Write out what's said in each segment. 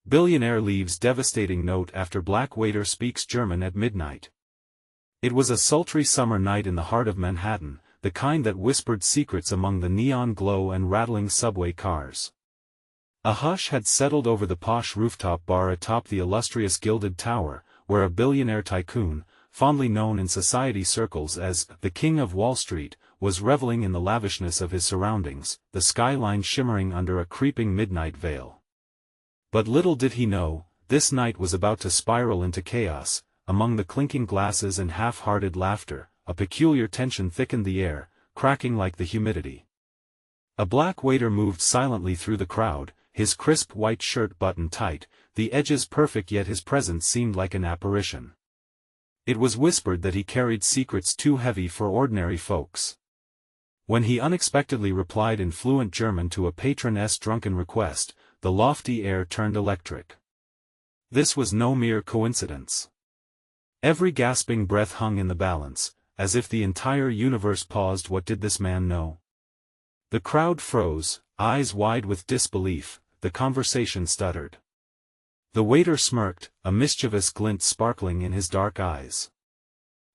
Billionaire leaves devastating note after black waiter speaks German at midnight. It was a sultry summer night in the heart of Manhattan, the kind that whispered secrets among the neon glow and rattling subway cars. A hush had settled over the posh rooftop bar atop the illustrious gilded tower, where a billionaire tycoon, fondly known in society circles as the King of Wall Street, was reveling in the lavishness of his surroundings, the skyline shimmering under a creeping midnight veil. But little did he know, this night was about to spiral into chaos. Among the clinking glasses and half-hearted laughter, a peculiar tension thickened the air, cracking like the humidity. A black waiter moved silently through the crowd, his crisp white shirt buttoned tight, the edges perfect, yet his presence seemed like an apparition. It was whispered that he carried secrets too heavy for ordinary folks. When he unexpectedly replied in fluent German to a patroness' drunken request, the lofty air turned electric. This was no mere coincidence. Every gasping breath hung in the balance, as if the entire universe paused. What did this man know? The crowd froze, eyes wide with disbelief, the conversation stuttered. The waiter smirked, a mischievous glint sparkling in his dark eyes.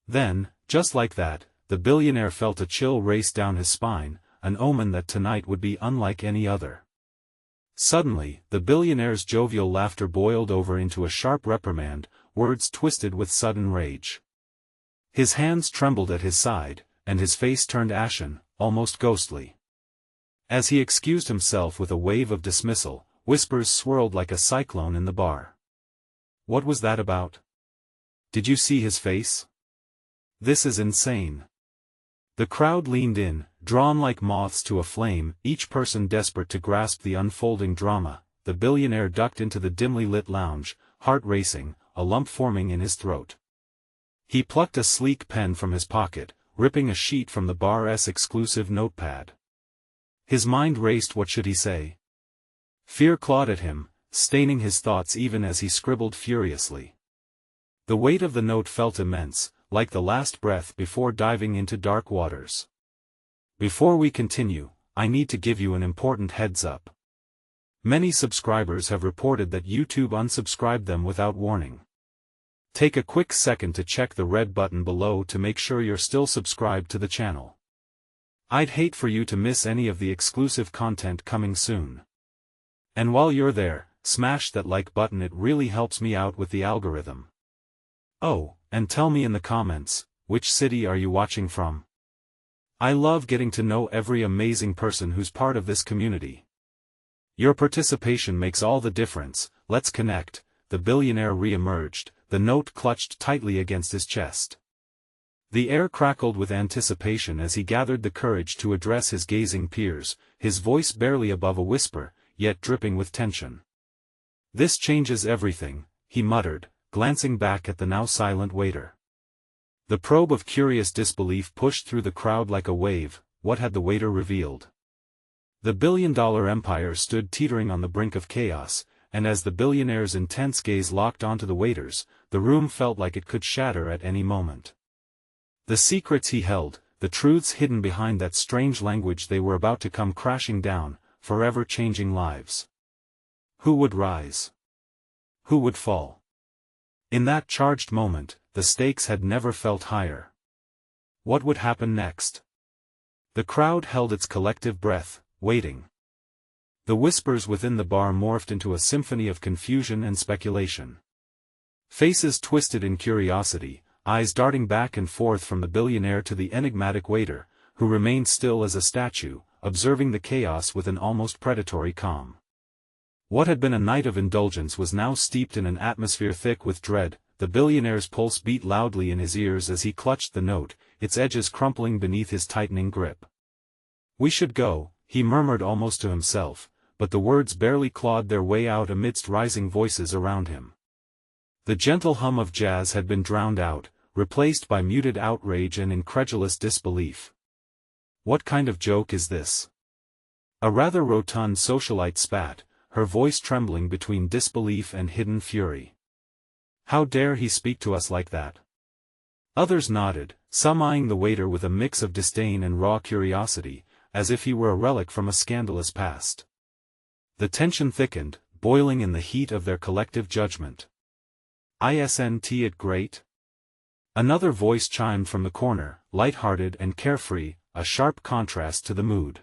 Then, just like that, the billionaire felt a chill race down his spine, an omen that tonight would be unlike any other. Suddenly, the billionaire's jovial laughter boiled over into a sharp reprimand, words twisted with sudden rage. His hands trembled at his side, and his face turned ashen, almost ghostly. As he excused himself with a wave of dismissal, whispers swirled like a cyclone in the bar. What was that about? Did you see his face? This is insane. The crowd leaned in, drawn like moths to a flame, each person desperate to grasp the unfolding drama. The billionaire ducked into the dimly lit lounge, heart racing, a lump forming in his throat. He plucked a sleek pen from his pocket, ripping a sheet from the bar's exclusive notepad. His mind raced. What should he say? Fear clawed at him, staining his thoughts even as he scribbled furiously. The weight of the note felt immense, like the last breath before diving into dark waters. Before we continue, I need to give you an important heads up. Many subscribers have reported that YouTube unsubscribed them without warning. Take a quick second to check the red button below to make sure you're still subscribed to the channel. I'd hate for you to miss any of the exclusive content coming soon. And while you're there, smash that like button, it really helps me out with the algorithm. Oh, and tell me in the comments, which city are you watching from? I love getting to know every amazing person who's part of this community. Your participation makes all the difference. Let's connect. The billionaire re-emerged, the note clutched tightly against his chest. The air crackled with anticipation as he gathered the courage to address his gazing peers, his voice barely above a whisper, yet dripping with tension. This changes everything, he muttered, glancing back at the now silent waiter. The probe of curious disbelief pushed through the crowd like a wave. What had the waiter revealed? The billion-dollar empire stood teetering on the brink of chaos, and as the billionaire's intense gaze locked onto the waiters, the room felt like it could shatter at any moment. The secrets he held, the truths hidden behind that strange language, they were about to come crashing down, forever changing lives. Who would rise? Who would fall? In that charged moment, the stakes had never felt higher. What would happen next? The crowd held its collective breath, waiting. The whispers within the bar morphed into a symphony of confusion and speculation. Faces twisted in curiosity, eyes darting back and forth from the billionaire to the enigmatic waiter, who remained still as a statue, observing the chaos with an almost predatory calm. What had been a night of indulgence was now steeped in an atmosphere thick with dread. The billionaire's pulse beat loudly in his ears as he clutched the note, its edges crumpling beneath his tightening grip. "We should go," he murmured almost to himself, but the words barely clawed their way out amidst rising voices around him. The gentle hum of jazz had been drowned out, replaced by muted outrage and incredulous disbelief. What kind of joke is this? A rather rotund socialite spat, her voice trembling between disbelief and hidden fury. How dare he speak to us like that? Others nodded, some eyeing the waiter with a mix of disdain and raw curiosity, as if he were a relic from a scandalous past. The tension thickened, boiling in the heat of their collective judgment. Isn't it great? Another voice chimed from the corner, light-hearted and carefree, a sharp contrast to the mood.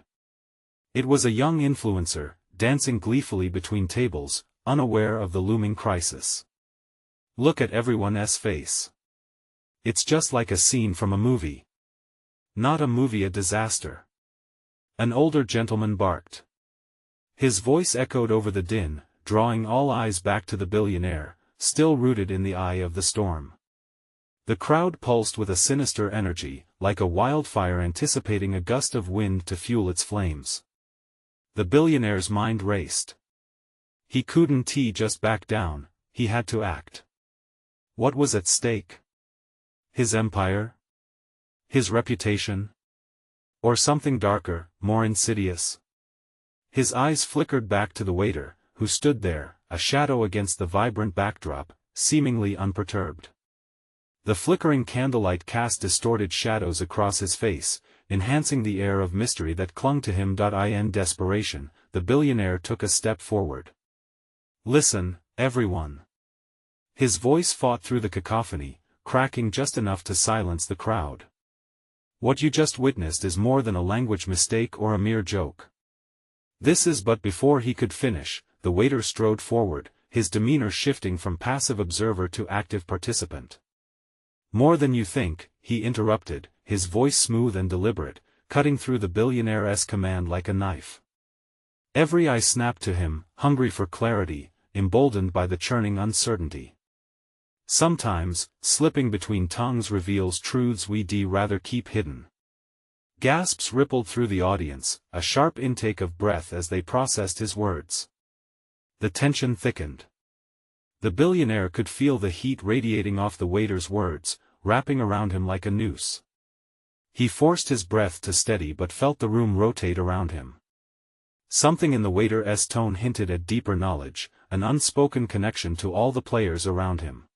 It was a young influencer, dancing gleefully between tables, unaware of the looming crisis. Look at everyone's face. It's just like a scene from a movie. Not a movie, a disaster. An older gentleman barked. His voice echoed over the din, drawing all eyes back to the billionaire, still rooted in the eye of the storm. The crowd pulsed with a sinister energy, like a wildfire anticipating a gust of wind to fuel its flames. The billionaire's mind raced. He couldn't just back down, he had to act. What was at stake? His empire? His reputation? Or something darker, more insidious? His eyes flickered back to the waiter, who stood there, a shadow against the vibrant backdrop, seemingly unperturbed. The flickering candlelight cast distorted shadows across his face, enhancing the air of mystery that clung to him. In desperation, the billionaire took a step forward. Listen, everyone. His voice fought through the cacophony, cracking just enough to silence the crowd. What you just witnessed is more than a language mistake or a mere joke. This is. But before he could finish, the waiter strode forward, his demeanor shifting from passive observer to active participant. More than you think, he interrupted, his voice smooth and deliberate, cutting through the billionaire's command like a knife. Every eye snapped to him, hungry for clarity, emboldened by the churning uncertainty. Sometimes, slipping between tongues reveals truths we'd rather keep hidden. Gasps rippled through the audience, a sharp intake of breath as they processed his words. The tension thickened. The billionaire could feel the heat radiating off the waiter's words, wrapping around him like a noose. He forced his breath to steady but felt the room rotate around him. Something in the waiter's tone hinted at deeper knowledge, an unspoken connection to all the players around him.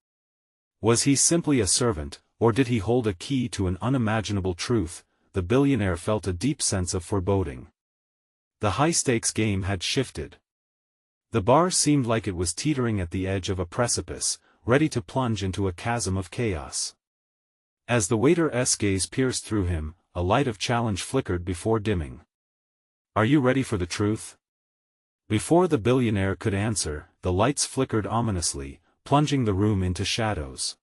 Was he simply a servant, or did he hold a key to an unimaginable truth? The billionaire felt a deep sense of foreboding. The high-stakes game had shifted. The bar seemed like it was teetering at the edge of a precipice, ready to plunge into a chasm of chaos. As the waiter's gaze pierced through him, a light of challenge flickered before dimming. Are you ready for the truth? Before the billionaire could answer, the lights flickered ominously, plunging the room into shadows.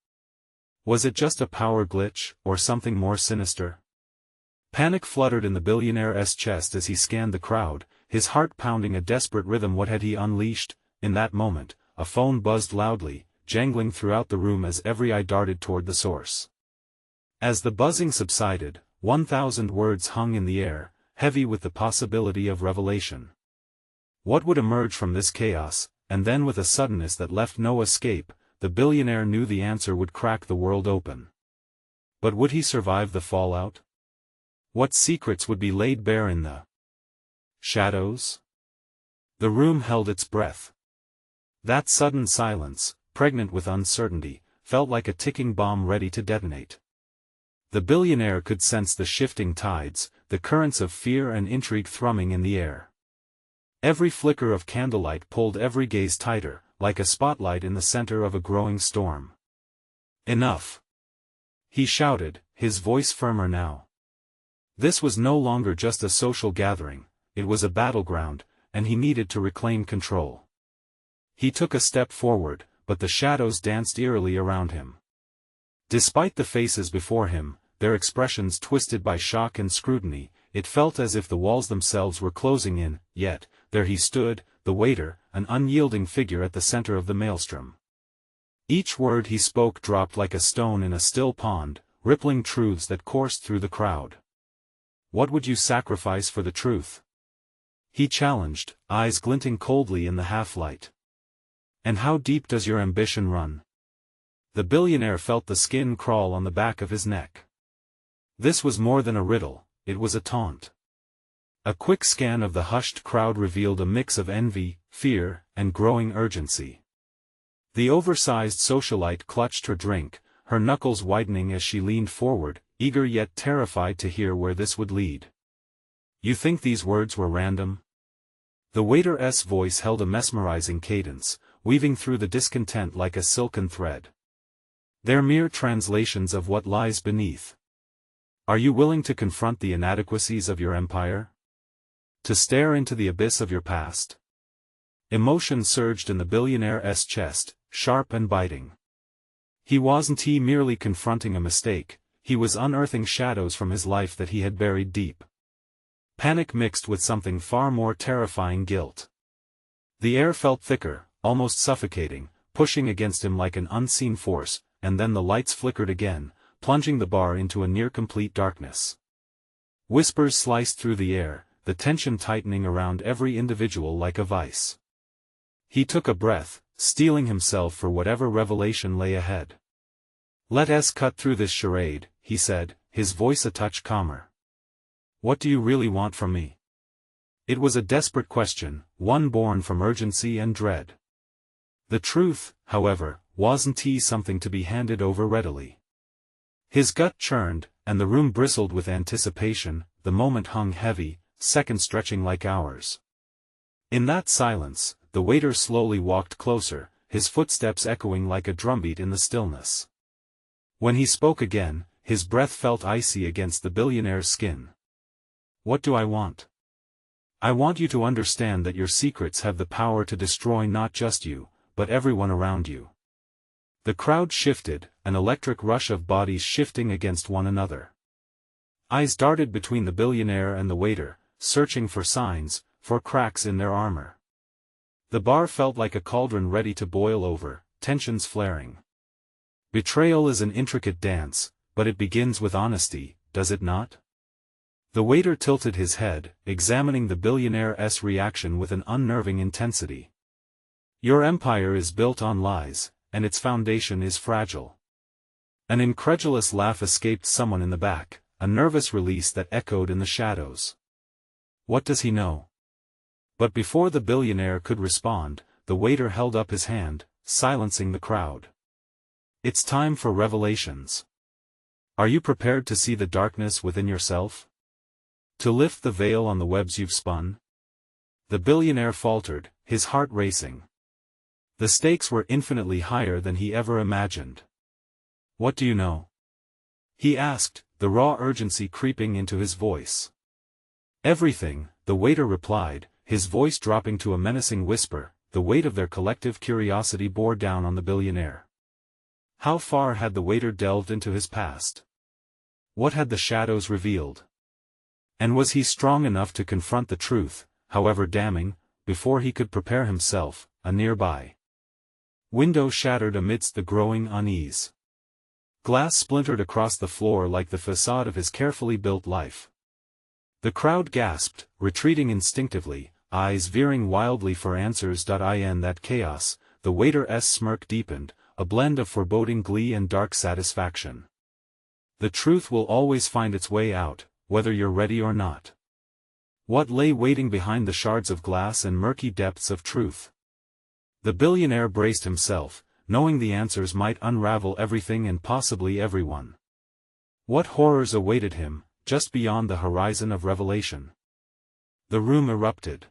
Was it just a power glitch, or something more sinister? Panic fluttered in the billionaire's chest as he scanned the crowd, his heart pounding a desperate rhythm. What had he unleashed? In that moment, a phone buzzed loudly, jangling throughout the room as every eye darted toward the source. As the buzzing subsided, 1,000 words hung in the air, heavy with the possibility of revelation. What would emerge from this chaos? And then with a suddenness that left no escape, the billionaire knew the answer would crack the world open. But would he survive the fallout? What secrets would be laid bare in the shadows? The room held its breath. That sudden silence, pregnant with uncertainty, felt like a ticking bomb ready to detonate. The billionaire could sense the shifting tides, the currents of fear and intrigue thrumming in the air. Every flicker of candlelight pulled every gaze tighter, like a spotlight in the center of a growing storm. Enough! He shouted, his voice firmer now. This was no longer just a social gathering, it was a battleground, and he needed to reclaim control. He took a step forward, but the shadows danced eerily around him. Despite the faces before him, their expressions twisted by shock and scrutiny, it felt as if the walls themselves were closing in, yet, there he stood, the waiter, an unyielding figure at the center of the maelstrom. Each word he spoke dropped like a stone in a still pond, rippling truths that coursed through the crowd. What would you sacrifice for the truth? He challenged, eyes glinting coldly in the half-light. And how deep does your ambition run? The billionaire felt the skin crawl on the back of his neck. This was more than a riddle, it was a taunt. A quick scan of the hushed crowd revealed a mix of envy, fear, and growing urgency. The oversized socialite clutched her drink, her knuckles widening as she leaned forward, eager yet terrified to hear where this would lead. You think these words were random? The waiter's voice held a mesmerizing cadence, weaving through the discontent like a silken thread. They're mere translations of what lies beneath. Are you willing to confront the inadequacies of your empire? To stare into the abyss of your past? Emotion surged in the billionaire's chest, sharp and biting. He wasn't merely confronting a mistake, he was unearthing shadows from his life that he had buried deep. Panic mixed with something far more terrifying: guilt. The air felt thicker, almost suffocating, pushing against him like an unseen force, and then the lights flickered again, plunging the bar into a near-complete darkness. Whispers sliced through the air, the tension tightening around every individual like a vice. He took a breath, steeling himself for whatever revelation lay ahead. "Let us cut through this charade," he said, his voice a touch calmer. "What do you really want from me?" It was a desperate question, one born from urgency and dread. The truth, however, wasn't something to be handed over readily. His gut churned, and the room bristled with anticipation. The moment hung heavy, seconds stretching like hours. In that silence, the waiter slowly walked closer, his footsteps echoing like a drumbeat in the stillness. When he spoke again, his breath felt icy against the billionaire's skin. "What do I want? I want you to understand that your secrets have the power to destroy not just you, but everyone around you." The crowd shifted, an electric rush of bodies shifting against one another. Eyes darted between the billionaire and the waiter, searching for signs, for cracks in their armor. The bar felt like a cauldron ready to boil over, tensions flaring. Betrayal is an intricate dance, but it begins with honesty, does it not? The waiter tilted his head, examining the billionaire's reaction with an unnerving intensity. "Your empire is built on lies, and its foundation is fragile." An incredulous laugh escaped someone in the back, a nervous release that echoed in the shadows. "What does he know?" But before the billionaire could respond, the waiter held up his hand, silencing the crowd. "It's time for revelations. Are you prepared to see the darkness within yourself? To lift the veil on the webs you've spun?" The billionaire faltered, his heart racing. The stakes were infinitely higher than he ever imagined. "What do you know?" he asked, the raw urgency creeping into his voice. "Everything," the waiter replied, his voice dropping to a menacing whisper. The weight of their collective curiosity bore down on the billionaire. How far had the waiter delved into his past? What had the shadows revealed? And was he strong enough to confront the truth, however damning, before he could prepare himself? A nearby window shattered amidst the growing unease. Glass splintered across the floor like the facade of his carefully built life. The crowd gasped, retreating instinctively, eyes veering wildly for answers. In that chaos, the waiter's smirk deepened, a blend of foreboding glee and dark satisfaction. "The truth will always find its way out, whether you're ready or not." What lay waiting behind the shards of glass and murky depths of truth? The billionaire braced himself, knowing the answers might unravel everything and possibly everyone. What horrors awaited him, just beyond the horizon of revelation? The room erupted.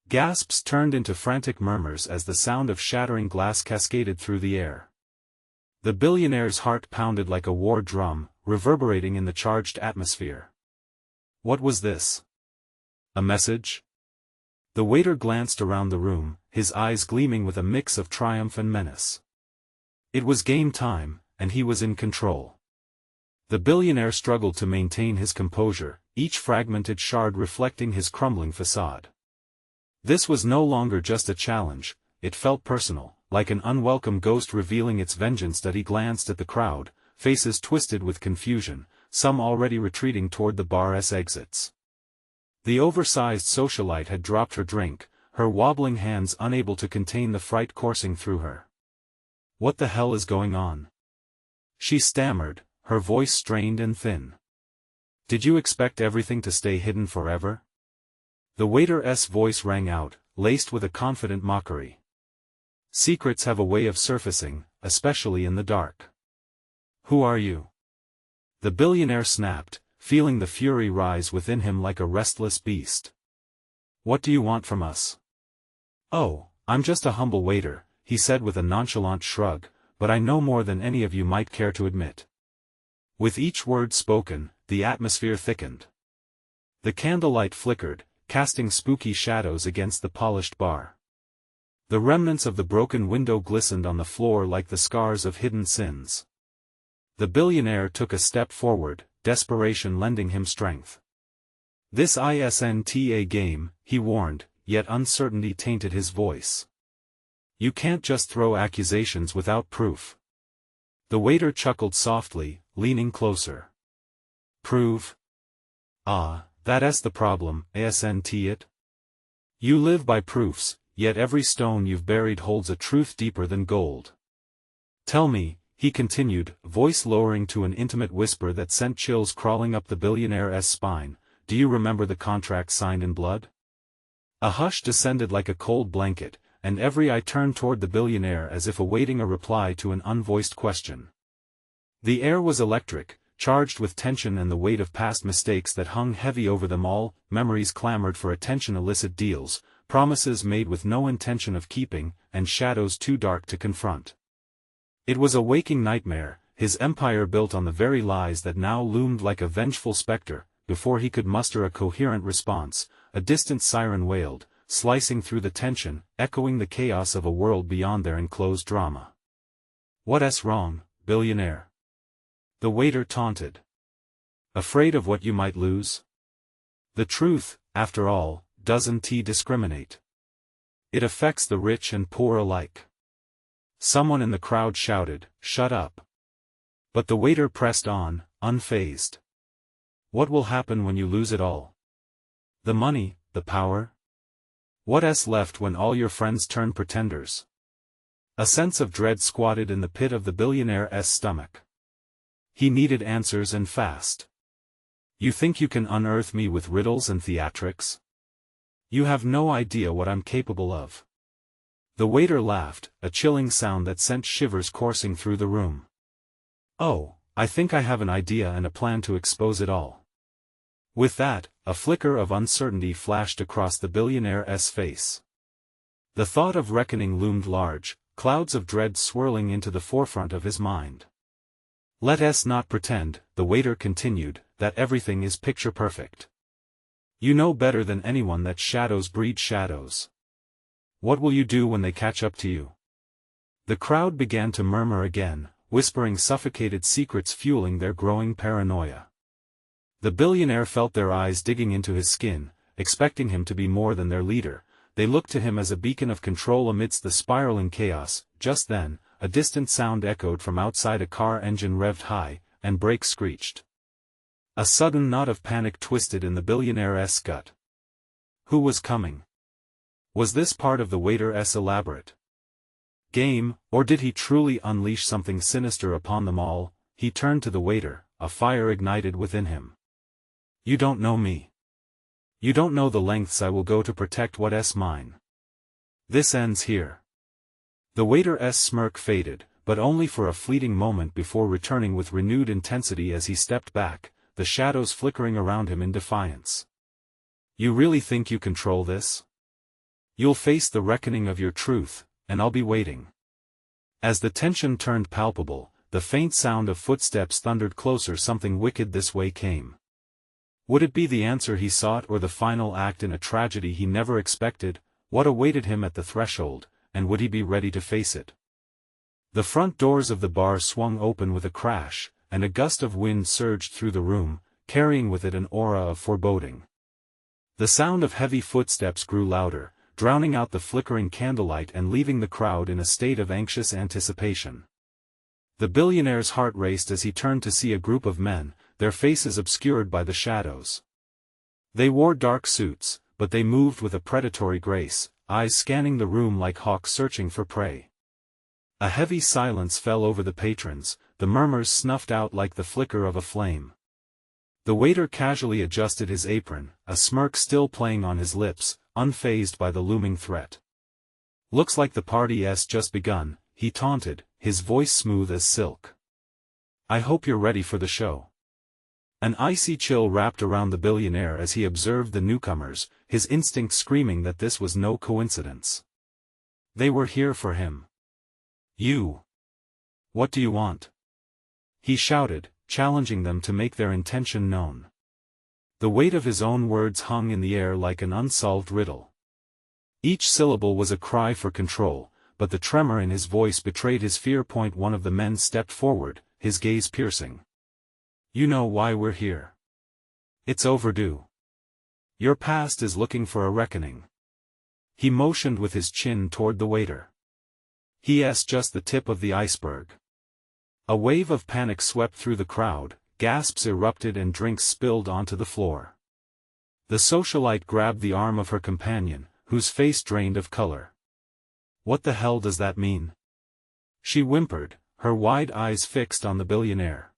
Gasps turned into frantic murmurs as the sound of shattering glass cascaded through the air. The billionaire's heart pounded like a war drum, reverberating in the charged atmosphere. What was this? A message? The waiter glanced around the room, his eyes gleaming with a mix of triumph and menace. It was game time, and he was in control. The billionaire struggled to maintain his composure, each fragmented shard reflecting his crumbling facade. This was no longer just a challenge, it felt personal, like an unwelcome ghost revealing its vengeance. He glanced at the crowd, faces twisted with confusion, some already retreating toward the bar's exits. The oversized socialite had dropped her drink, her wobbling hands unable to contain the fright coursing through her. "What the hell is going on?" she stammered, her voice strained and thin. "Did you expect everything to stay hidden forever?" The waiter's voice rang out, laced with a confident mockery. "Secrets have a way of surfacing, especially in the dark." "Who are you?" The billionaire snapped, feeling the fury rise within him like a restless beast. What do you want from us? Oh, I'm just a humble waiter, he said with a nonchalant shrug, but I know more than any of you might care to admit. With each word spoken, the atmosphere thickened. The candlelight flickered, casting spooky shadows against the polished bar. The remnants of the broken window glistened on the floor like the scars of hidden sins. The billionaire took a step forward, desperation lending him strength. This isn't a game, he warned, yet uncertainty tainted his voice. You can't just throw accusations without proof. The waiter chuckled softly, leaning closer. Proof? Ah, that's the problem, isn't it? You live by proofs, yet every stone you've buried holds a truth deeper than gold. Tell me, he continued, voice lowering to an intimate whisper that sent chills crawling up the billionaire's spine, do you remember the contract signed in blood? A hush descended like a cold blanket, and every eye turned toward the billionaire as if awaiting a reply to an unvoiced question. The air was electric, charged with tension and the weight of past mistakes that hung heavy over them all. Memories clamored for attention, illicit deals, promises made with no intention of keeping, and shadows too dark to confront. It was a waking nightmare, his empire built on the very lies that now loomed like a vengeful specter. Before he could muster a coherent response, a distant siren wailed, slicing through the tension, echoing the chaos of a world beyond their enclosed drama. What's wrong, billionaire? The waiter taunted. Afraid of what you might lose? The truth, after all, doesn't discriminate. It affects the rich and poor alike. Someone in the crowd shouted, shut up. But the waiter pressed on, unfazed. What will happen when you lose it all? The money, the power? What's left when all your friends turn pretenders? A sense of dread squatted in the pit of the billionaire's stomach. He needed answers and fast. You think you can unearth me with riddles and theatrics? You have no idea what I'm capable of. The waiter laughed, a chilling sound that sent shivers coursing through the room. Oh, I think I have an idea and a plan to expose it all. With that, a flicker of uncertainty flashed across the billionaire's face. The thought of reckoning loomed large, clouds of dread swirling into the forefront of his mind. Let us not pretend, the waiter continued, that everything is picture perfect. You know better than anyone that shadows breed shadows. What will you do when they catch up to you? The crowd began to murmur again, whispering suffocated secrets fueling their growing paranoia. The billionaire felt their eyes digging into his skin, expecting him to be more than their leader. They looked to him as a beacon of control amidst the spiraling chaos. Just then, a distant sound echoed from outside. A car engine revved high, and brakes screeched. A sudden knot of panic twisted in the billionaire's gut. Who was coming? Was this part of the waiter's elaborate game, or did he truly unleash something sinister upon them all? He turned to the waiter, a fire ignited within him. You don't know me. You don't know the lengths I will go to protect what's mine. This ends here. The waiter's smirk faded, but only for a fleeting moment before returning with renewed intensity as he stepped back, the shadows flickering around him in defiance. You really think you control this? You'll face the reckoning of your truth, and I'll be waiting. As the tension turned palpable, the faint sound of footsteps thundered closer. Something wicked this way came. Would it be the answer he sought or the final act in a tragedy he never expected? What awaited him at the threshold, and would he be ready to face it? The front doors of the bar swung open with a crash, and a gust of wind surged through the room, carrying with it an aura of foreboding. The sound of heavy footsteps grew louder, drowning out the flickering candlelight and leaving the crowd in a state of anxious anticipation. The billionaire's heart raced as he turned to see a group of men, their faces obscured by the shadows. They wore dark suits, but they moved with a predatory grace, eyes scanning the room like hawks searching for prey. A heavy silence fell over the patrons, the murmurs snuffed out like the flicker of a flame. The waiter casually adjusted his apron, a smirk still playing on his lips, unfazed by the looming threat. Looks like the party's just begun, he taunted, his voice smooth as silk. I hope you're ready for the show. An icy chill wrapped around the billionaire as he observed the newcomers, his instinct screaming that this was no coincidence. They were here for him. "You! What do you want?" he shouted, challenging them to make their intention known. The weight of his own words hung in the air like an unsolved riddle. Each syllable was a cry for control, but the tremor in his voice betrayed his fear. One of the men stepped forward, his gaze piercing. "You know why we're here. It's overdue. Your past is looking for a reckoning." He motioned with his chin toward the waiter. "He's just the tip of the iceberg." A wave of panic swept through the crowd, gasps erupted and drinks spilled onto the floor. The socialite grabbed the arm of her companion, whose face drained of color. "What the hell does that mean?" she whimpered, her wide eyes fixed on the billionaire.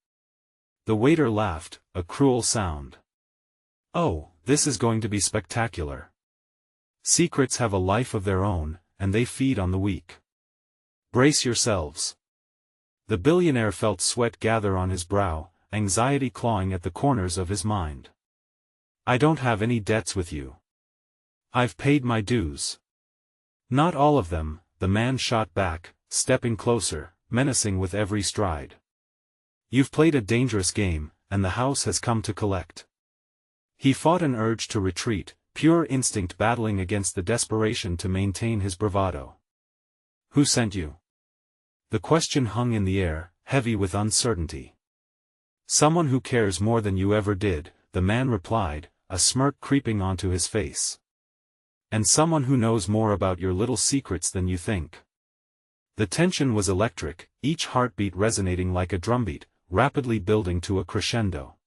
The waiter laughed, a cruel sound. "Oh, this is going to be spectacular. Secrets have a life of their own, and they feed on the weak. Brace yourselves." The billionaire felt sweat gather on his brow, anxiety clawing at the corners of his mind. "I don't have any debts with you. I've paid my dues." "Not all of them," the man shot back, stepping closer, menacing with every stride. "You've played a dangerous game, and the house has come to collect." He fought an urge to retreat, pure instinct battling against the desperation to maintain his bravado. "Who sent you?" The question hung in the air, heavy with uncertainty. "Someone who cares more than you ever did," the man replied, a smirk creeping onto his face. "And someone who knows more about your little secrets than you think." The tension was electric, each heartbeat resonating like a drumbeat, rapidly building to a crescendo.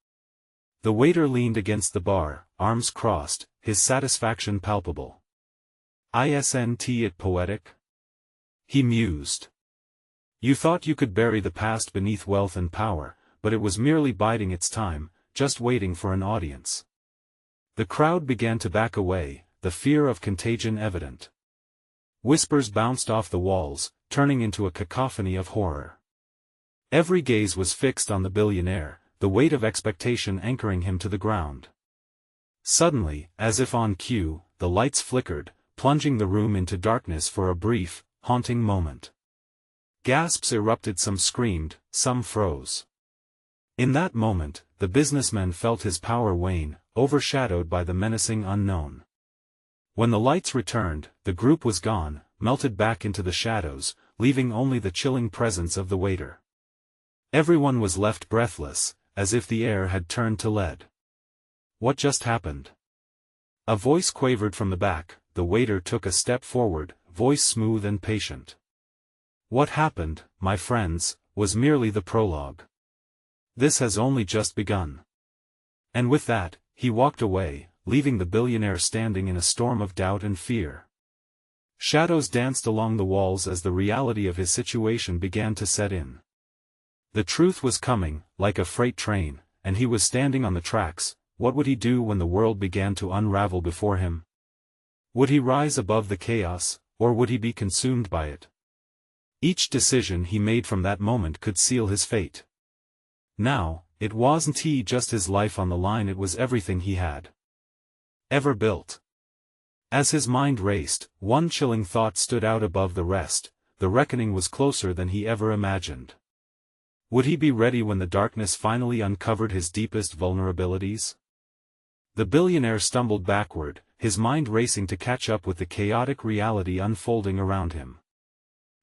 The waiter leaned against the bar, arms crossed, his satisfaction palpable. "Isn't it poetic?" he mused. "You thought you could bury the past beneath wealth and power, but it was merely biding its time, just waiting for an audience." The crowd began to back away, the fear of contagion evident. Whispers bounced off the walls, turning into a cacophony of horror. Every gaze was fixed on the billionaire, the weight of expectation anchoring him to the ground. Suddenly, as if on cue, the lights flickered, plunging the room into darkness for a brief, haunting moment. Gasps erupted, some screamed, some froze. In that moment, the businessman felt his power wane, overshadowed by the menacing unknown. When the lights returned, the group was gone, melted back into the shadows, leaving only the chilling presence of the waiter. Everyone was left breathless, as if the air had turned to lead. "What just happened?" a voice quavered from the back. The waiter took a step forward, voice smooth and patient. "What happened, my friends, was merely the prologue. This has only just begun." And with that, he walked away, leaving the billionaire standing in a storm of doubt and fear. Shadows danced along the walls as the reality of his situation began to set in. The truth was coming, like a freight train, and he was standing on the tracks. What would he do when the world began to unravel before him? Would he rise above the chaos, or would he be consumed by it? Each decision he made from that moment could seal his fate. Now, it wasn't just his life on the line, it was everything he had ever built. As his mind raced, one chilling thought stood out above the rest: the reckoning was closer than he ever imagined. Would he be ready when the darkness finally uncovered his deepest vulnerabilities? The billionaire stumbled backward, his mind racing to catch up with the chaotic reality unfolding around him.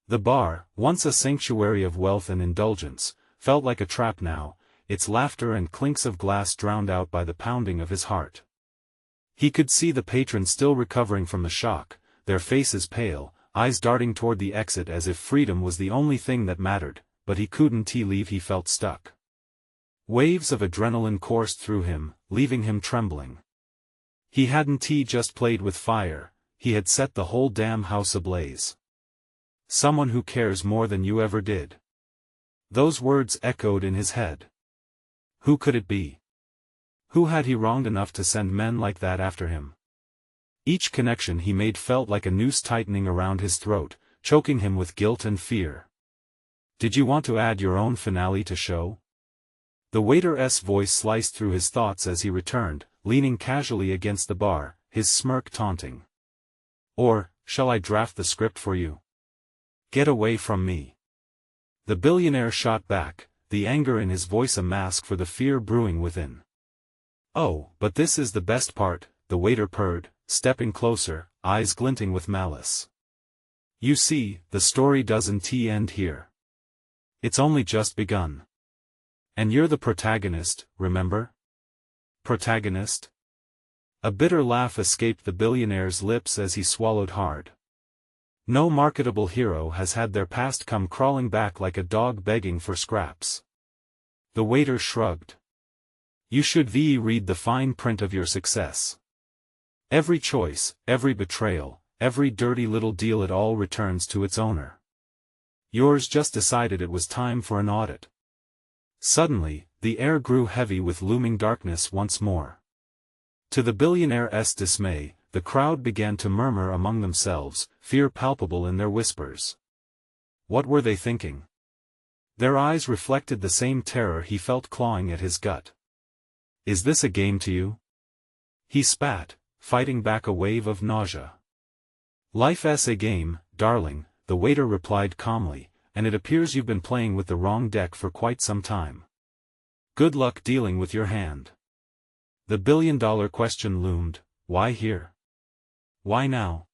The bar, once a sanctuary of wealth and indulgence, felt like a trap now, its laughter and clinks of glass drowned out by the pounding of his heart. He could see the patrons still recovering from the shock, their faces pale, eyes darting toward the exit as if freedom was the only thing that mattered, but he couldn't leave. He felt stuck. Waves of adrenaline coursed through him, leaving him trembling. He hadn't just played with fire, he had set the whole damn house ablaze. "Someone who cares more than you ever did." Those words echoed in his head. Who could it be? Who had he wronged enough to send men like that after him? Each connection he made felt like a noose tightening around his throat, choking him with guilt and fear. "Did you want to add your own finale to show?" The waiter's voice sliced through his thoughts as he returned, leaning casually against the bar, his smirk taunting. Or, shall I draft the script for you? Get away from me. The billionaire shot back, the anger in his voice a mask for the fear brewing within. Oh, but this is the best part, the waiter purred, stepping closer, eyes glinting with malice. You see, the story doesn't end here. It's only just begun. And you're the protagonist, remember? Protagonist? A bitter laugh escaped the billionaire's lips as he swallowed hard. No marketable hero has had their past come crawling back like a dog begging for scraps. The waiter shrugged. You should read the fine print of your success. Every choice, every betrayal, every dirty little deal, it all returns to its owner. Yours just decided it was time for an audit. Suddenly, the air grew heavy with looming darkness once more. To the billionaire's dismay, the crowd began to murmur among themselves, fear palpable in their whispers. What were they thinking? Their eyes reflected the same terror he felt clawing at his gut. Is this a game to you? He spat, fighting back a wave of nausea. Life's a game, darling, the waiter replied calmly, and it appears you've been playing with the wrong deck for quite some time. Good luck dealing with your hand. The billion-dollar question loomed, why here? Why now?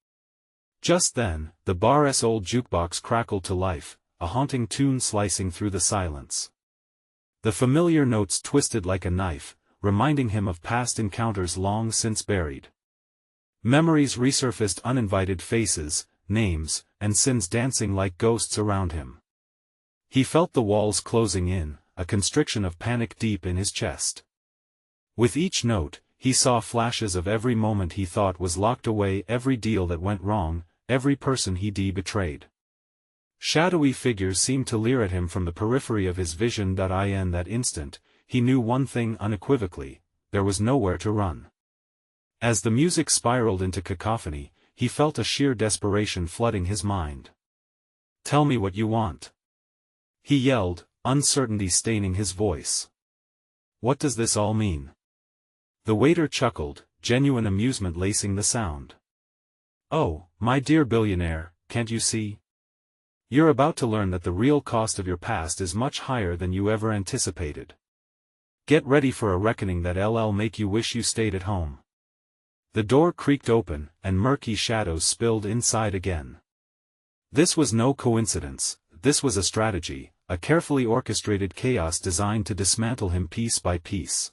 Just then, the bar's old jukebox crackled to life, a haunting tune slicing through the silence. The familiar notes twisted like a knife, reminding him of past encounters long since buried. Memories resurfaced, uninvited faces, names, and sins dancing like ghosts around him. He felt the walls closing in, a constriction of panic deep in his chest. With each note, he saw flashes of every moment he thought was locked away, every deal that went wrong, every person he betrayed. Shadowy figures seemed to leer at him from the periphery of his vision. In that instant, he knew one thing unequivocally: there was nowhere to run. As the music spiraled into cacophony, he felt a sheer desperation flooding his mind. Tell me what you want. He yelled, uncertainty staining his voice. What does this all mean? The waiter chuckled, genuine amusement lacing the sound. Oh, my dear billionaire, can't you see? You're about to learn that the real cost of your past is much higher than you ever anticipated. Get ready for a reckoning that'll make you wish you stayed at home. The door creaked open, and murky shadows spilled inside again. This was no coincidence, this was a strategy, a carefully orchestrated chaos designed to dismantle him piece by piece.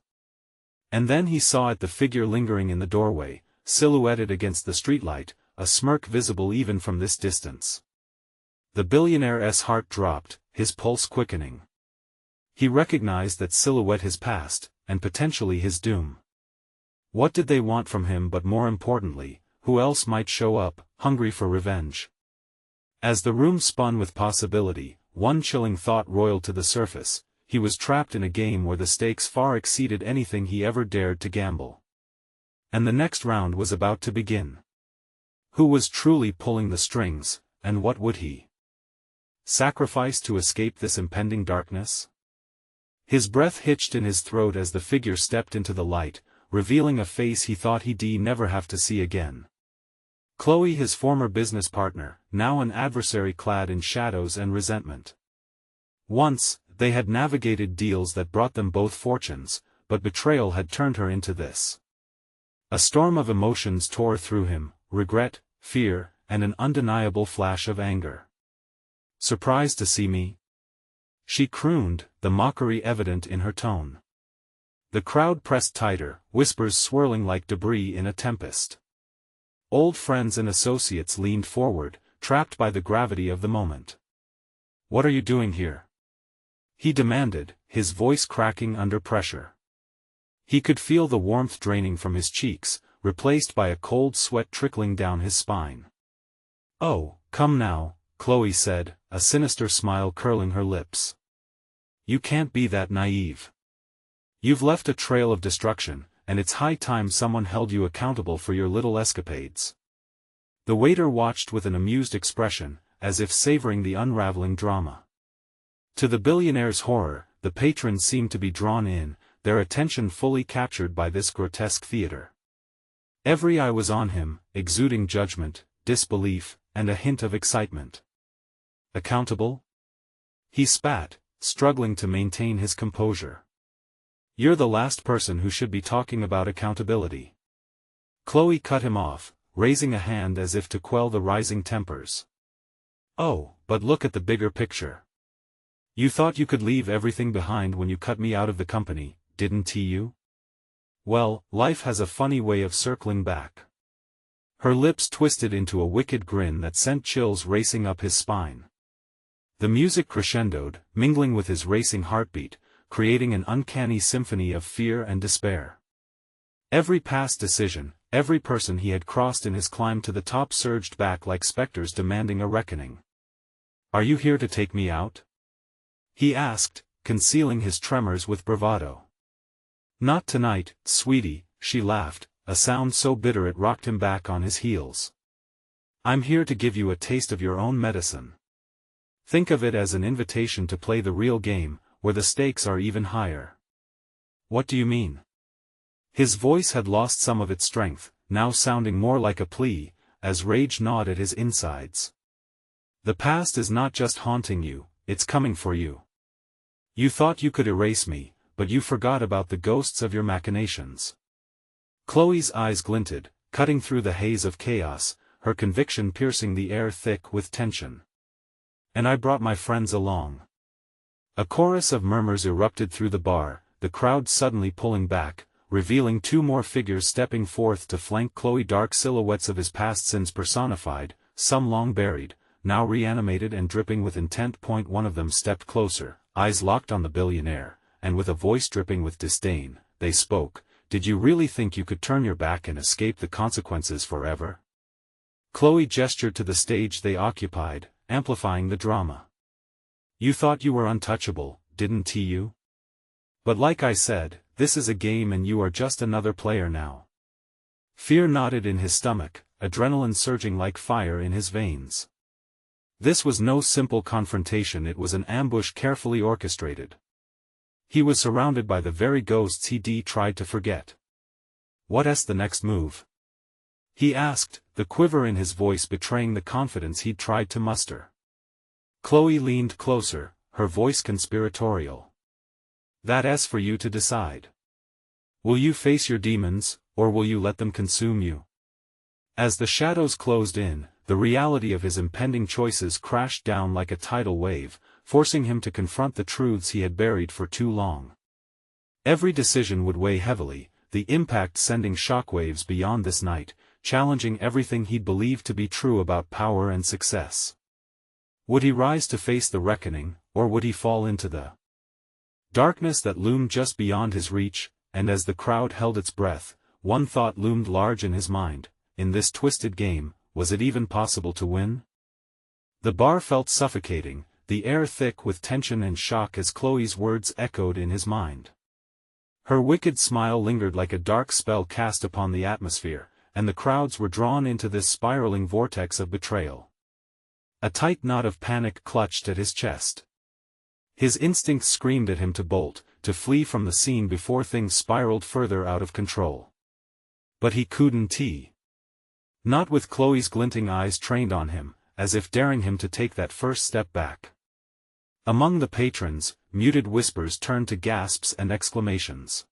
And then he saw it, the figure lingering in the doorway, silhouetted against the streetlight, a smirk visible even from this distance. The billionaire's heart dropped, his pulse quickening. He recognized that silhouette, his past, and potentially his doom. What did they want from him, but more importantly, who else might show up, hungry for revenge? As the room spun with possibility, one chilling thought roiled to the surface: he was trapped in a game where the stakes far exceeded anything he ever dared to gamble. And the next round was about to begin. Who was truly pulling the strings, and what would he sacrifice to escape this impending darkness? His breath hitched in his throat as the figure stepped into the light, revealing a face he thought he'd never have to see again. Chloe, his former business partner, now an adversary clad in shadows and resentment. Once, they had navigated deals that brought them both fortunes, but betrayal had turned her into this. A storm of emotions tore through him: regret, fear, and an undeniable flash of anger. Surprised to see me? She crooned, the mockery evident in her tone. The crowd pressed tighter, whispers swirling like debris in a tempest. Old friends and associates leaned forward, trapped by the gravity of the moment. What are you doing here? He demanded, his voice cracking under pressure. He could feel the warmth draining from his cheeks, replaced by a cold sweat trickling down his spine. Oh, come now, Chloe said, a sinister smile curling her lips. You can't be that naive. You've left a trail of destruction, and it's high time someone held you accountable for your little escapades. The waiter watched with an amused expression, as if savoring the unraveling drama. To the billionaire's horror, the patrons seemed to be drawn in, their attention fully captured by this grotesque theater. Every eye was on him, exuding judgment, disbelief, and a hint of excitement. Accountable? He spat, struggling to maintain his composure. You're the last person who should be talking about accountability. Chloe cut him off, raising a hand as if to quell the rising tempers. Oh, but look at the bigger picture. You thought you could leave everything behind when you cut me out of the company, didn't you? Well, life has a funny way of circling back. Her lips twisted into a wicked grin that sent chills racing up his spine. The music crescendoed, mingling with his racing heartbeat, creating an uncanny symphony of fear and despair. Every past decision, every person he had crossed in his climb to the top surged back like specters demanding a reckoning. Are you here to take me out? He asked, concealing his tremors with bravado. Not tonight, sweetie, she laughed, a sound so bitter it rocked him back on his heels. I'm here to give you a taste of your own medicine. Think of it as an invitation to play the real game, where the stakes are even higher. What do you mean? His voice had lost some of its strength, now sounding more like a plea, as rage gnawed at his insides. The past is not just haunting you, it's coming for you. You thought you could erase me, but you forgot about the ghosts of your machinations. Chloe's eyes glinted, cutting through the haze of chaos, her conviction piercing the air thick with tension. And I brought my friends along. A chorus of murmurs erupted through the bar, the crowd suddenly pulling back, revealing two more figures stepping forth to flank Chloe, dark silhouettes of his past sins personified, some long buried, now reanimated and dripping with intent. One of them stepped closer, eyes locked on the billionaire, and with a voice dripping with disdain, they spoke. Did you really think you could turn your back and escape the consequences forever? Chloe gestured to the stage they occupied, amplifying the drama. You thought you were untouchable, didn't you? But like I said, this is a game and you are just another player now. Fear knotted in his stomach, adrenaline surging like fire in his veins. This was no simple confrontation, it was an ambush carefully orchestrated. He was surrounded by the very ghosts he'd tried to forget. What's the next move? He asked, the quiver in his voice betraying the confidence he'd tried to muster. Chloe leaned closer, her voice conspiratorial. That's for you to decide. Will you face your demons, or will you let them consume you? As the shadows closed in, the reality of his impending choices crashed down like a tidal wave, forcing him to confront the truths he had buried for too long. Every decision would weigh heavily, the impact sending shockwaves beyond this night, challenging everything he'd believed to be true about power and success. Would he rise to face the reckoning, or would he fall into the darkness that loomed just beyond his reach? And as the crowd held its breath, one thought loomed large in his mind: in this twisted game, was it even possible to win? The bar felt suffocating, the air thick with tension and shock as Chloe's words echoed in his mind. Her wicked smile lingered like a dark spell cast upon the atmosphere, and the crowds were drawn into this spiraling vortex of betrayal. A tight knot of panic clutched at his chest. His instincts screamed at him to bolt, to flee from the scene before things spiraled further out of control. But he couldn't. Not with Chloe's glinting eyes trained on him, as if daring him to take that first step back. Among the patrons, muted whispers turned to gasps and exclamations.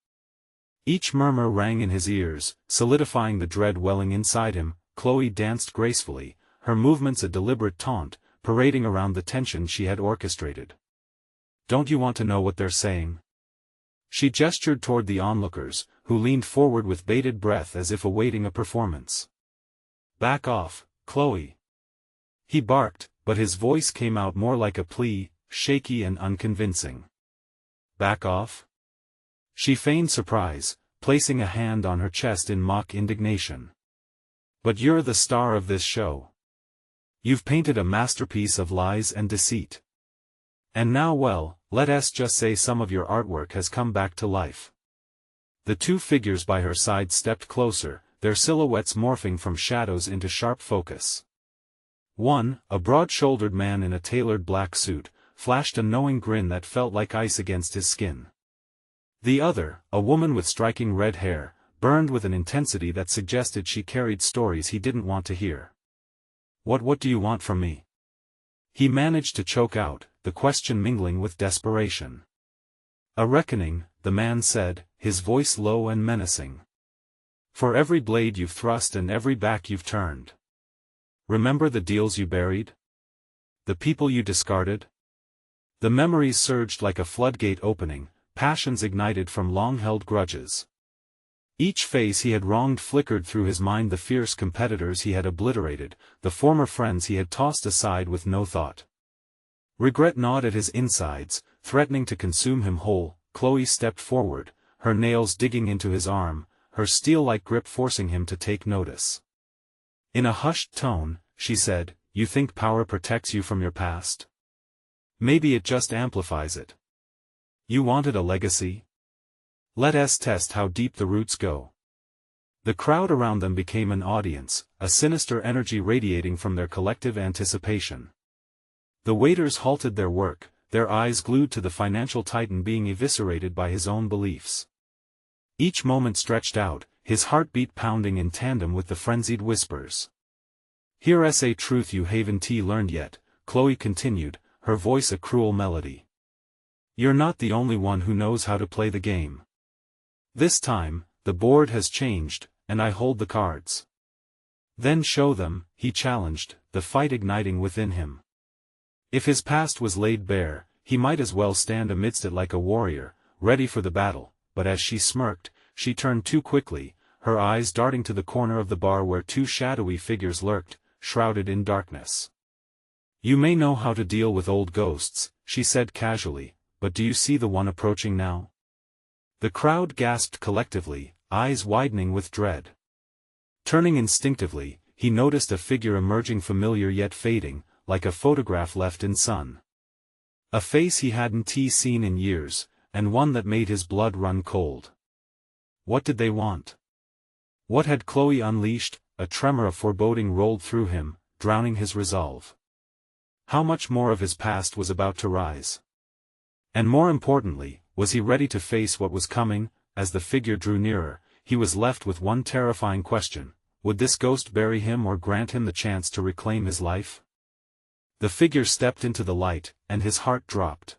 Each murmur rang in his ears, solidifying the dread welling inside him. Chloe danced gracefully, her movements a deliberate taunt, parading around the tension she had orchestrated. Don't you want to know what they're saying? She gestured toward the onlookers, who leaned forward with bated breath as if awaiting a performance. Back off, Chloe. He barked, but his voice came out more like a plea, shaky and unconvincing. Back off? She feigned surprise, placing a hand on her chest in mock indignation. But you're the star of this show. You've painted a masterpiece of lies and deceit. And now, well, let's just say some of your artwork has come back to life. The two figures by her side stepped closer, their silhouettes morphing from shadows into sharp focus. One, a broad-shouldered man in a tailored black suit, flashed a knowing grin that felt like ice against his skin. The other, a woman with striking red hair, burned with an intensity that suggested she carried stories he didn't want to hear. What do you want from me?" He managed to choke out, the question mingling with desperation. "A reckoning," the man said, his voice low and menacing. "For every blade you've thrust and every back you've turned. Remember the deals you buried? The people you discarded?" The memories surged like a floodgate opening, passions ignited from long-held grudges. Each face he had wronged flickered through his mind, the fierce competitors he had obliterated, the former friends he had tossed aside with no thought. Regret gnawed at his insides, threatening to consume him whole. Chloe stepped forward, her nails digging into his arm, her steel-like grip forcing him to take notice. In a hushed tone, she said, "You think power protects you from your past? Maybe it just amplifies it. You wanted a legacy? Let us test how deep the roots go." The crowd around them became an audience, a sinister energy radiating from their collective anticipation. The waiters halted their work, their eyes glued to the financial titan being eviscerated by his own beliefs. Each moment stretched out, his heartbeat pounding in tandem with the frenzied whispers. "Here's a truth you haven't learned yet," Chloe continued, her voice a cruel melody. "You're not the only one who knows how to play the game. This time, the board has changed, and I hold the cards." "Then show them," he challenged, the fight igniting within him. If his past was laid bare, he might as well stand amidst it like a warrior, ready for the battle, but as she smirked, she turned too quickly, her eyes darting to the corner of the bar where two shadowy figures lurked, shrouded in darkness. "You may know how to deal with old ghosts," she said casually, "but do you see the one approaching now?" The crowd gasped collectively, eyes widening with dread. Turning instinctively, he noticed a figure emerging familiar yet fading, like a photograph left in sun. A face he hadn't seen in years, and one that made his blood run cold. What did they want? What had Chloe unleashed? A tremor of foreboding rolled through him, drowning his resolve. How much more of his past was about to rise? And more importantly, was he ready to face what was coming? As the figure drew nearer, he was left with one terrifying question: would this ghost bury him or grant him the chance to reclaim his life? The figure stepped into the light, and his heart dropped.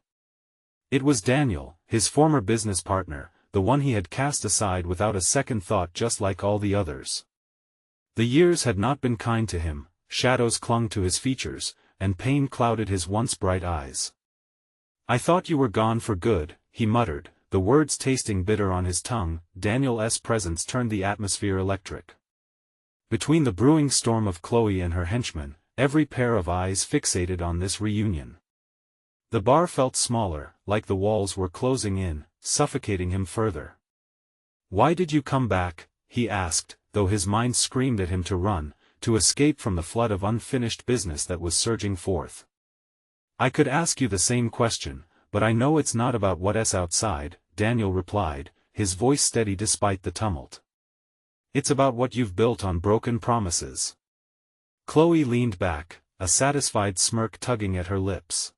It was Daniel, his former business partner, the one he had cast aside without a second thought, just like all the others. The years had not been kind to him, shadows clung to his features, and pain clouded his once bright eyes. "I thought you were gone for good," he muttered, the words tasting bitter on his tongue. Daniel's presence turned the atmosphere electric. Between the brewing storm of Chloe and her henchmen, every pair of eyes fixated on this reunion. The bar felt smaller, like the walls were closing in, suffocating him further. "Why did you come back?" he asked, though his mind screamed at him to run, to escape from the flood of unfinished business that was surging forth. "I could ask you the same question, but I know it's not about what's outside," Daniel replied, his voice steady despite the tumult. "It's about what you've built on broken promises." Chloe leaned back, a satisfied smirk tugging at her lips.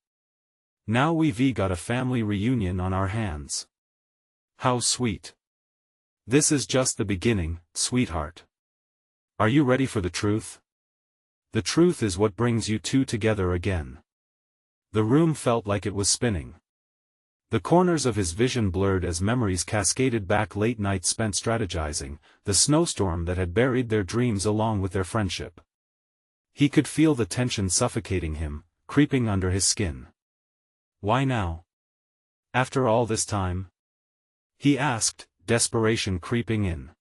"Now we've got a family reunion on our hands. How sweet. This is just the beginning, sweetheart. Are you ready for the truth? The truth is what brings you two together again." The room felt like it was spinning. The corners of his vision blurred as memories cascaded back, late nights spent strategizing, the snowstorm that had buried their dreams along with their friendship. He could feel the tension suffocating him, creeping under his skin. "Why now? After all this time?" he asked, desperation creeping in.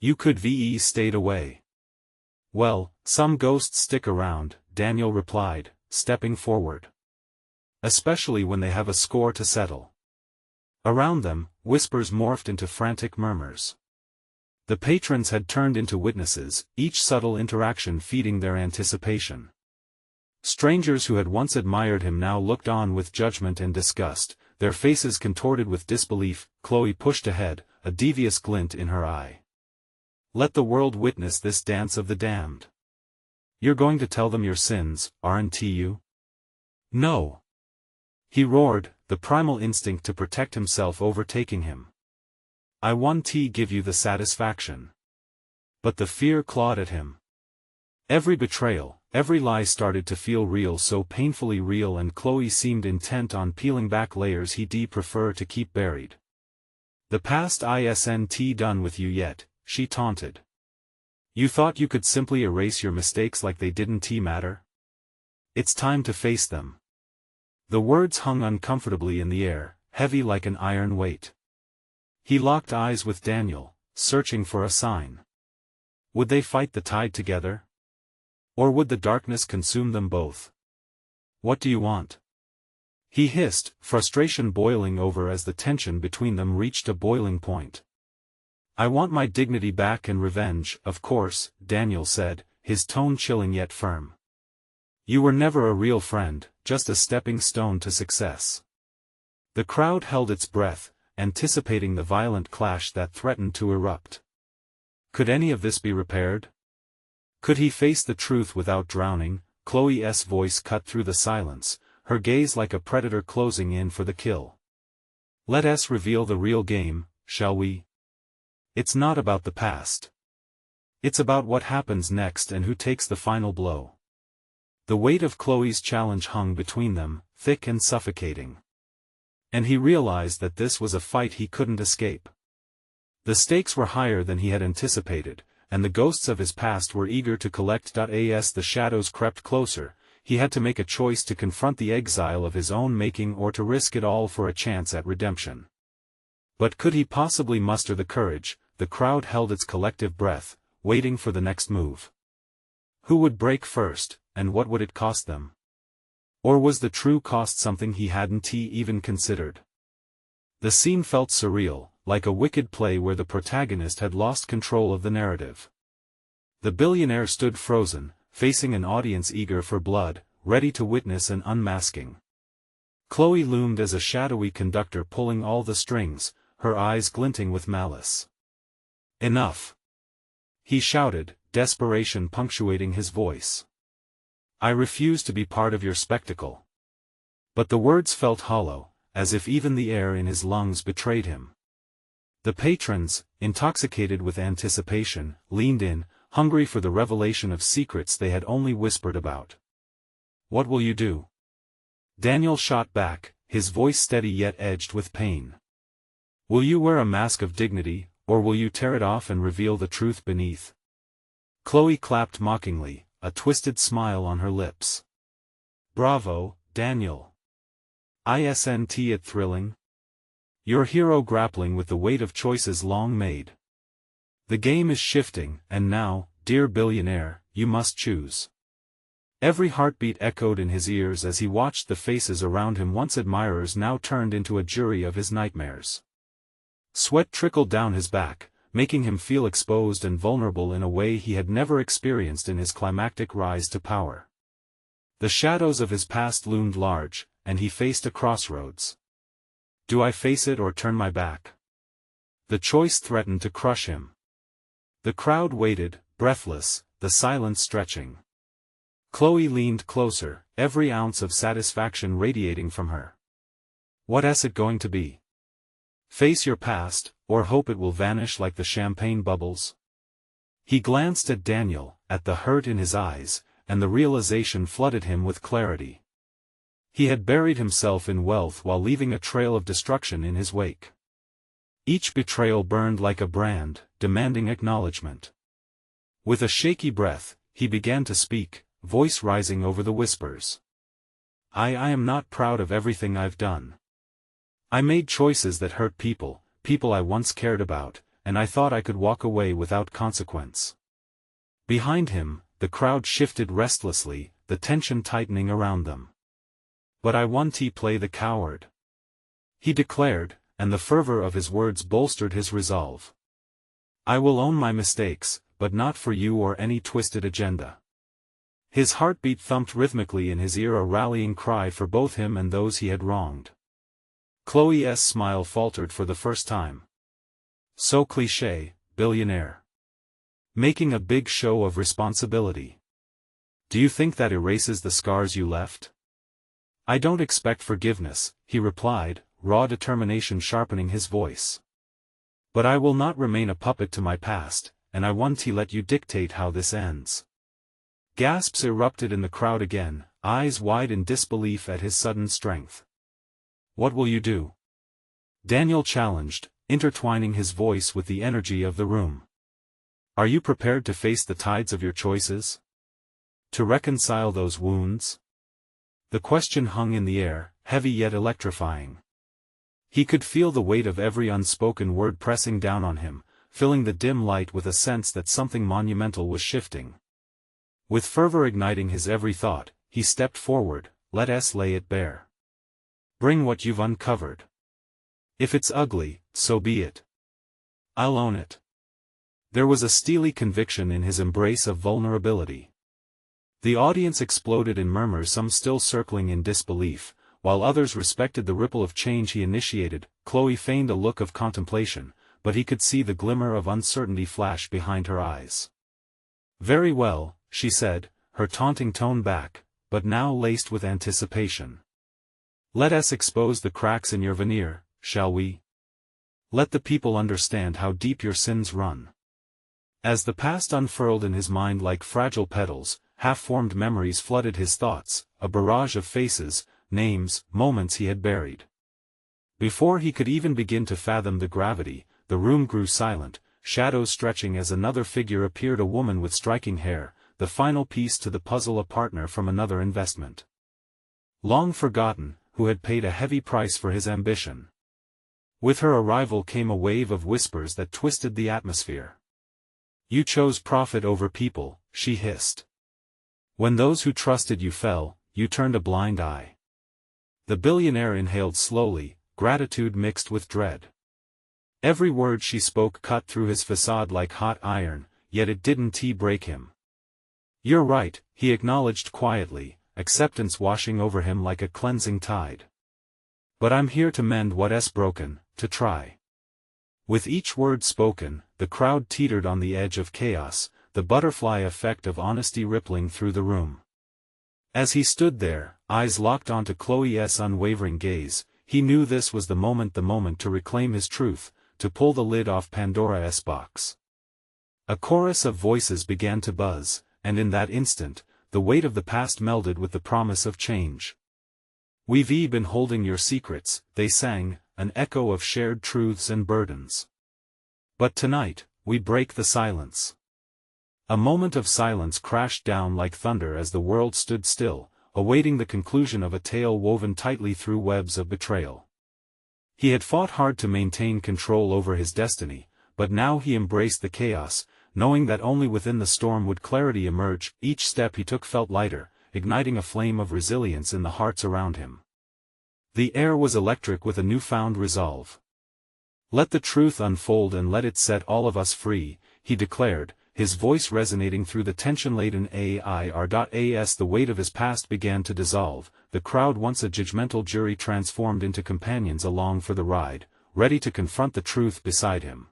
"You could have stayed away." "Well, some ghosts stick around," Daniel replied, stepping forward. "Especially when they have a score to settle." Around them, whispers morphed into frantic murmurs. The patrons had turned into witnesses, each subtle interaction feeding their anticipation. Strangers who had once admired him now looked on with judgment and disgust, their faces contorted with disbelief. Chloe pushed ahead, a devious glint in her eye. "Let the world witness this dance of the damned. You're going to tell them your sins, aren't you?" "No. He roared, the primal instinct to protect himself overtaking him. I won't give you the satisfaction. But the fear clawed at him. Every betrayal, every lie started to feel real, so painfully real, and Chloe seemed intent on peeling back layers he'd prefer to keep buried. The past isn't done with you yet, she taunted. You thought you could simply erase your mistakes like they didn't matter? It's time to face them. The words hung uncomfortably in the air, heavy like an iron weight. He locked eyes with Daniel, searching for a sign. Would they fight the tide together? Or would the darkness consume them both? What do you want? He hissed, frustration boiling over as the tension between them reached a boiling point. I want my dignity back and revenge, of course, Daniel said, his tone chilling yet firm. You were never a real friend, just a stepping stone to success. The crowd held its breath, anticipating the violent clash that threatened to erupt. Could any of this be repaired? Could he face the truth without drowning? Chloe's voice cut through the silence, her gaze like a predator closing in for the kill. Let us reveal the real game, shall we? It's not about the past. It's about what happens next and who takes the final blow. The weight of Chloe's challenge hung between them, thick and suffocating. And he realized that this was a fight he couldn't escape. The stakes were higher than he had anticipated, and the ghosts of his past were eager to collect. As the shadows crept closer, he had to make a choice to confront the exile of his own making or to risk it all for a chance at redemption. But could he possibly muster the courage? The crowd held its collective breath, waiting for the next move. Who would break first, and what would it cost them? Or was the true cost something he hadn't even considered? The scene felt surreal, like a wicked play where the protagonist had lost control of the narrative. The billionaire stood frozen, facing an audience eager for blood, ready to witness an unmasking. Chloe loomed as a shadowy conductor pulling all the strings, her eyes glinting with malice. Enough! He shouted, desperation punctuating his voice. I refuse to be part of your spectacle. But the words felt hollow, as if even the air in his lungs betrayed him. The patrons, intoxicated with anticipation, leaned in, hungry for the revelation of secrets they had only whispered about. What will you do? Daniel shot back, his voice steady yet edged with pain. Will you wear a mask of dignity, or will you tear it off and reveal the truth beneath? Chloe clapped mockingly, a twisted smile on her lips. Bravo, Daniel. Isn't it thrilling? Your hero grappling with the weight of choices long made. The game is shifting, and now, dear billionaire, you must choose. Every heartbeat echoed in his ears as he watched the faces around him, once admirers now turned into a jury of his nightmares. Sweat trickled down his back, making him feel exposed and vulnerable in a way he had never experienced in his climactic rise to power. The shadows of his past loomed large, and he faced a crossroads. Do I face it or turn my back? The choice threatened to crush him. The crowd waited, breathless, the silence stretching. Chloe leaned closer, every ounce of satisfaction radiating from her. What's it going to be? Face your past, or hope it will vanish like the champagne bubbles? He glanced at Daniel, at the hurt in his eyes, and the realization flooded him with clarity. He had buried himself in wealth while leaving a trail of destruction in his wake. Each betrayal burned like a brand, demanding acknowledgement. With a shaky breath, he began to speak, voice rising over the whispers. I am not proud of everything I've done. I made choices that hurt people I once cared about, and I thought I could walk away without consequence. Behind him, the crowd shifted restlessly, the tension tightening around them. But I won't play the coward, he declared, and the fervor of his words bolstered his resolve. I will own my mistakes, but not for you or any twisted agenda. His heartbeat thumped rhythmically in his ear, a rallying cry for both him and those he had wronged. Chloe's smile faltered for the first time. So cliché, billionaire. Making a big show of responsibility. Do you think that erases the scars you left? I don't expect forgiveness, he replied, raw determination sharpening his voice. But I will not remain a puppet to my past, and I won't let you dictate how this ends. Gasps erupted in the crowd again, eyes wide in disbelief at his sudden strength. What will you do? Daniel challenged, intertwining his voice with the energy of the room. Are you prepared to face the tides of your choices? To reconcile those wounds? The question hung in the air, heavy yet electrifying. He could feel the weight of every unspoken word pressing down on him, filling the dim light with a sense that something monumental was shifting. With fervor igniting his every thought, he stepped forward, let us lay it bare. Bring what you've uncovered. If it's ugly, so be it. I'll own it. There was a steely conviction in his embrace of vulnerability. The audience exploded in murmurs, some still circling in disbelief, while others respected the ripple of change he initiated. Chloe feigned a look of contemplation, but he could see the glimmer of uncertainty flash behind her eyes. Very well, she said, her taunting tone back, but now laced with anticipation. Let us expose the cracks in your veneer, shall we? Let the people understand how deep your sins run. As the past unfurled in his mind like fragile petals, half-formed memories flooded his thoughts, a barrage of faces, names, moments he had buried. Before he could even begin to fathom the gravity, the room grew silent, shadows stretching as another figure appeared, a woman with striking hair, the final piece to the puzzle, a partner from another investment. Long forgotten, who had paid a heavy price for his ambition. With her arrival came a wave of whispers that twisted the atmosphere. You chose profit over people, she hissed. When those who trusted you fell, you turned a blind eye. The billionaire inhaled slowly, gratitude mixed with dread. Every word she spoke cut through his facade like hot iron, yet it didn't break him. You're right, he acknowledged quietly, acceptance washing over him like a cleansing tide. But I'm here to mend what's broken, to try. With each word spoken, the crowd teetered on the edge of chaos, the butterfly effect of honesty rippling through the room. As he stood there, eyes locked onto Chloe's unwavering gaze, he knew this was the moment to reclaim his truth, to pull the lid off Pandora's box. A chorus of voices began to buzz, and in that instant, the weight of the past melded with the promise of change. We've been holding your secrets, they sang, an echo of shared truths and burdens. But tonight, we break the silence. A moment of silence crashed down like thunder as the world stood still, awaiting the conclusion of a tale woven tightly through webs of betrayal. He had fought hard to maintain control over his destiny, but now he embraced the chaos, knowing that only within the storm would clarity emerge. Each step he took felt lighter, igniting a flame of resilience in the hearts around him. The air was electric with a newfound resolve. Let the truth unfold and let it set all of us free, he declared, his voice resonating through the tension-laden air. The weight of his past began to dissolve, the crowd, once a judgmental jury, transformed into companions along for the ride, ready to confront the truth beside him.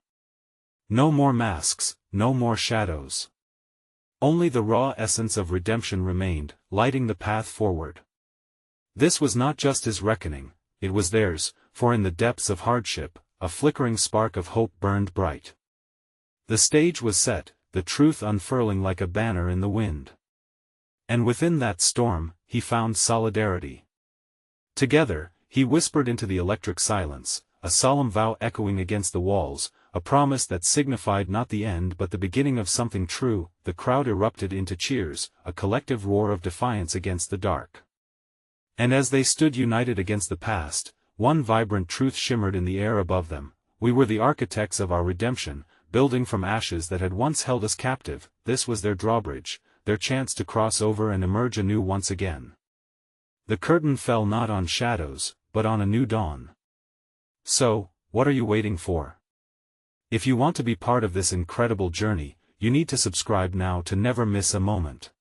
No more masks, no more shadows. Only the raw essence of redemption remained, lighting the path forward. This was not just his reckoning, it was theirs, for in the depths of hardship, a flickering spark of hope burned bright. The stage was set, the truth unfurling like a banner in the wind. And within that storm, he found solidarity. Together, he whispered into the electric silence, a solemn vow echoing against the walls, a promise that signified not the end but the beginning of something true. The crowd erupted into cheers, a collective roar of defiance against the dark. And as they stood united against the past, one vibrant truth shimmered in the air above them: we were the architects of our redemption, building from ashes that had once held us captive. This was their drawbridge, their chance to cross over and emerge anew once again. The curtain fell not on shadows, but on a new dawn. So, what are you waiting for? If you want to be part of this incredible journey, you need to subscribe now to never miss a moment.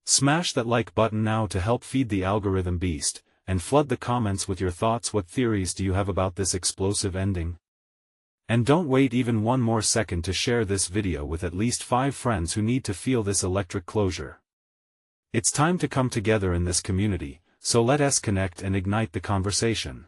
Smash that like button now to help feed the algorithm beast, and flood the comments with your thoughts. What theories do you have about this explosive ending? And don't wait even one more second to share this video with at least 5 friends who need to feel this electric closure. It's time to come together in this community, so let us connect and ignite the conversation.